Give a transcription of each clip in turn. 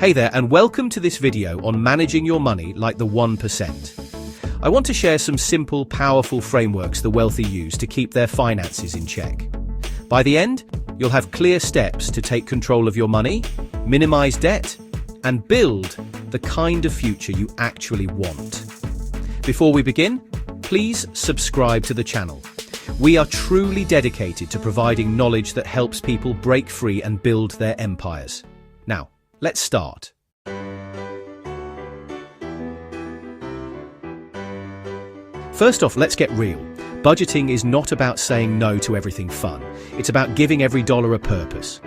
Hey there, and welcome to this video on managing your money like the 1%. I want to share some simple, powerful frameworks the wealthy use to keep their finances in check. By the end, you'll have clear steps to take control of your money, minimize debt, and build the kind of future you actually want. Before we begin, please subscribe to the channel. We are truly dedicated to providing knowledge that helps people break free and build their empires. Now, let's start. First off, let's get real. Budgeting is not about saying no to everything fun. It's about giving every dollar a purpose.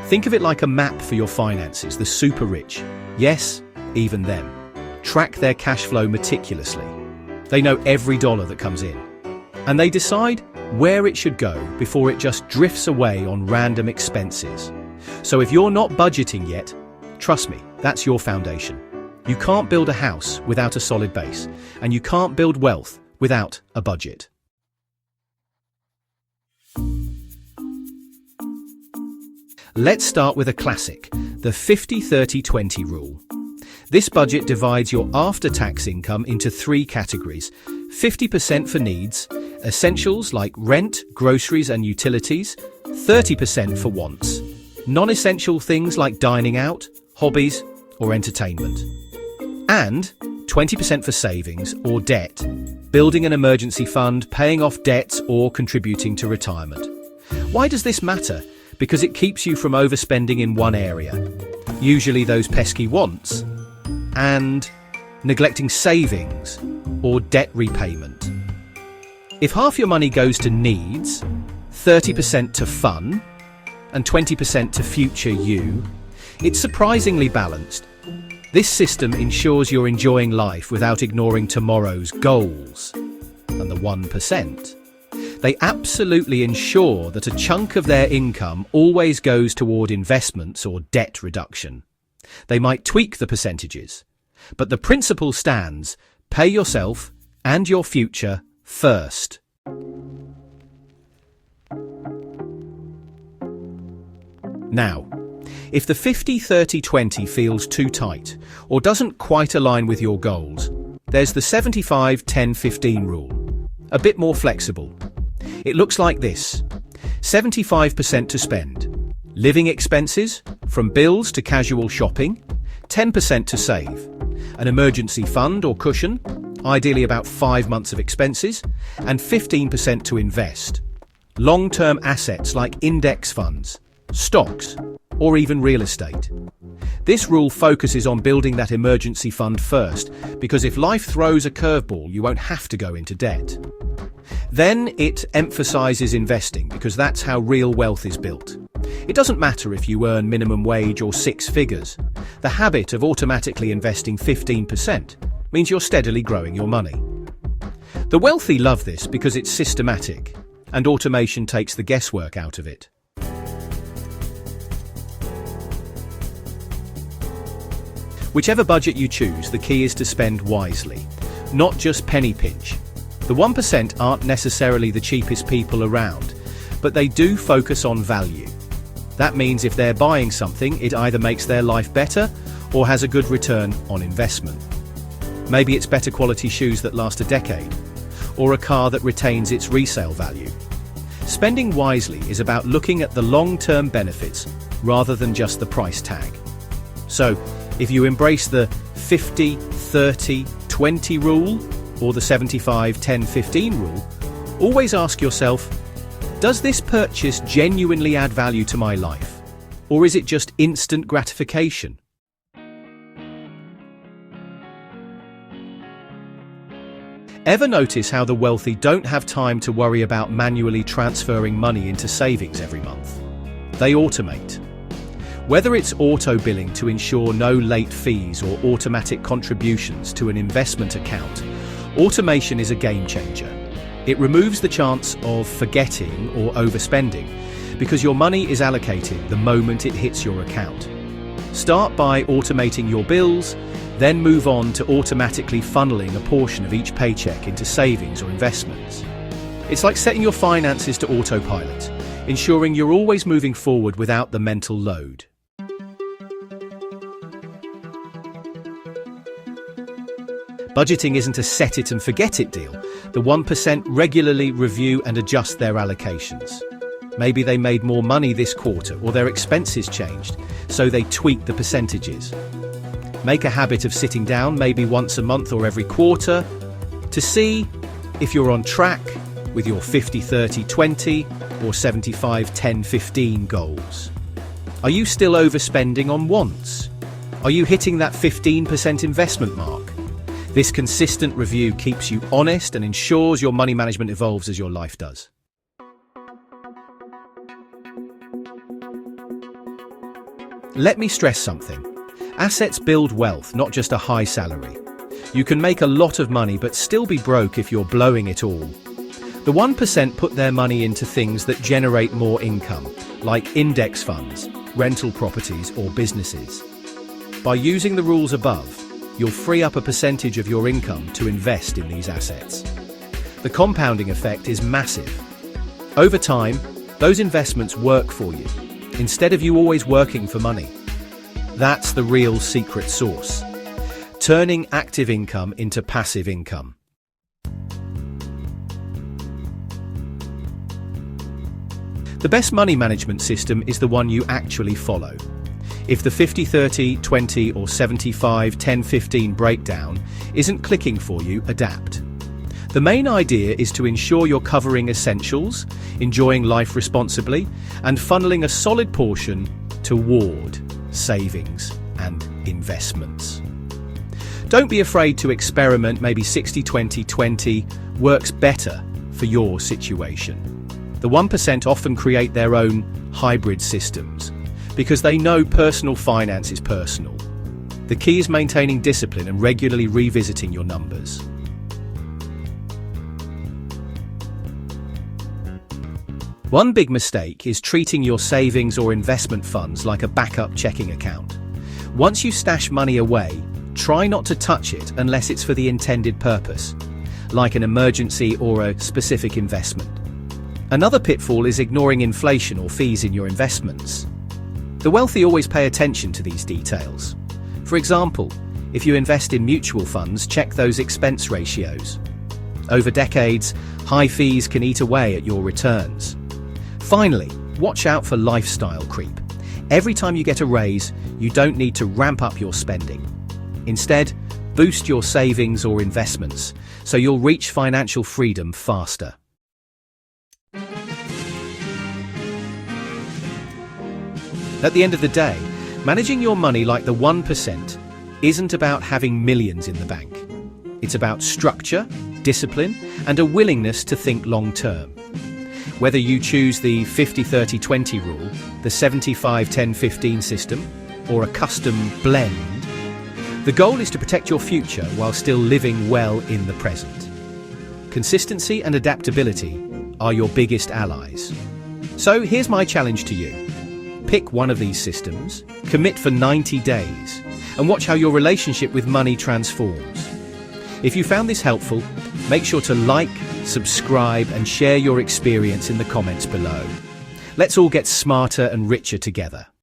Think of it like a map for your finances, the super rich. Yes, even them. Track their cash flow meticulously. They know every dollar that comes in. And they decide where it should go before it just drifts away on random expenses. So if you're not budgeting yet, trust me, that's your foundation. You can't build a house without a solid base, and you can't build wealth without a budget. Let's start with a classic, the 50-30-20 rule. This budget divides your after-tax income into three categories: 50% for needs, essentials like rent, groceries and utilities, 30% for wants, non-essential things like dining out, hobbies or entertainment, and 20% for savings or debt, building an emergency fund, paying off debts or contributing to retirement. Why does this matter? Because it keeps you from overspending in one area, usually those pesky wants, and neglecting savings or debt repayment. If half your money goes to needs, 30% to fun, and 20% to future you, it's surprisingly balanced. This system ensures you're enjoying life without ignoring tomorrow's goals. And the 1%. They absolutely ensure that a chunk of their income always goes toward investments or debt reduction. They might tweak the percentages, but the principle stands: pay yourself and your future first. Now, if the 50-30-20 feels too tight or doesn't quite align with your goals, there's the 75-10-15 rule, a bit more flexible. It looks like this: 75% to spend, living expenses, from bills to casual shopping, 10% to save, an emergency fund or cushion, ideally about 5 months of expenses, and 15% to invest, long-term assets like index funds, stocks, or even real estate. This rule focuses on building that emergency fund first, because if life throws a curveball, you won't have to go into debt. Then it emphasizes investing, because that's how real wealth is built. It doesn't matter if you earn minimum wage or 6 figures. The habit of automatically investing 15% means you're steadily growing your money. The wealthy love this because it's systematic, and automation takes the guesswork out of it. Whichever budget you choose, the key is to spend wisely, not just penny pinch. The 1% aren't necessarily the cheapest people around, but they do focus on value. That means if they're buying something, it either makes their life better or has a good return on investment. Maybe it's better quality shoes that last a decade, or a car that retains its resale value. Spending wisely is about looking at the long-term benefits rather than just the price tag. So, if you embrace the 50-30-20 rule or the 75-10-15 rule, always ask yourself, does this purchase genuinely add value to my life? Or is it just instant gratification? Ever notice how the wealthy don't have time to worry about manually transferring money into savings every month? They automate. Whether it's auto-billing to ensure no late fees or automatic contributions to an investment account, automation is a game changer. It removes the chance of forgetting or overspending because your money is allocated the moment it hits your account. Start by automating your bills, then move on to automatically funneling a portion of each paycheck into savings or investments. It's like setting your finances to autopilot, ensuring you're always moving forward without the mental load. Budgeting isn't a set it and forget it deal. The 1% regularly review and adjust their allocations. Maybe they made more money this quarter or their expenses changed, so they tweak the percentages. Make a habit of sitting down maybe once a month or every quarter to see if you're on track with your 50-30-20 or 75-10-15 goals. Are you still overspending on wants? Are you hitting that 15% investment mark? This consistent review keeps you honest and ensures your money management evolves as your life does. Let me stress something. Assets build wealth, not just a high salary. You can make a lot of money but still be broke if you're blowing it all. The 1% put their money into things that generate more income, like index funds, rental properties, or businesses. By using the rules above, you'll free up a percentage of your income to invest in these assets. The compounding effect is massive. Over time, those investments work for you, instead of you always working for money. That's the real secret sauce. Turning active income into passive income. The best money management system is the one you actually follow. If the 50-30-20 or 75-10-15 breakdown isn't clicking for you, adapt. The main idea is to ensure you're covering essentials, enjoying life responsibly, and funneling a solid portion toward savings and investments. Don't be afraid to experiment. Maybe 60-20-20 works better for your situation. The 1% often create their own hybrid systems because they know personal finance is personal. The key is maintaining discipline and regularly revisiting your numbers. One big mistake is treating your savings or investment funds like a backup checking account. Once you stash money away, try not to touch it unless it's for the intended purpose, like an emergency or a specific investment. Another pitfall is ignoring inflation or fees in your investments. The wealthy always pay attention to these details. For example, if you invest in mutual funds, check those expense ratios. Over decades, high fees can eat away at your returns. Finally, watch out for lifestyle creep. Every time you get a raise, you don't need to ramp up your spending. Instead, boost your savings or investments so you'll reach financial freedom faster. At the end of the day, managing your money like the 1% isn't about having millions in the bank. It's about structure, discipline, and a willingness to think long-term. Whether you choose the 50-30-20 rule, the 75-10-15 system, or a custom blend, the goal is to protect your future while still living well in the present. Consistency and adaptability are your biggest allies. So here's my challenge to you. Pick one of these systems, commit for 90 days, and watch how your relationship with money transforms. If you found this helpful, make sure to like, subscribe, and share your experience in the comments below. Let's all get smarter and richer together.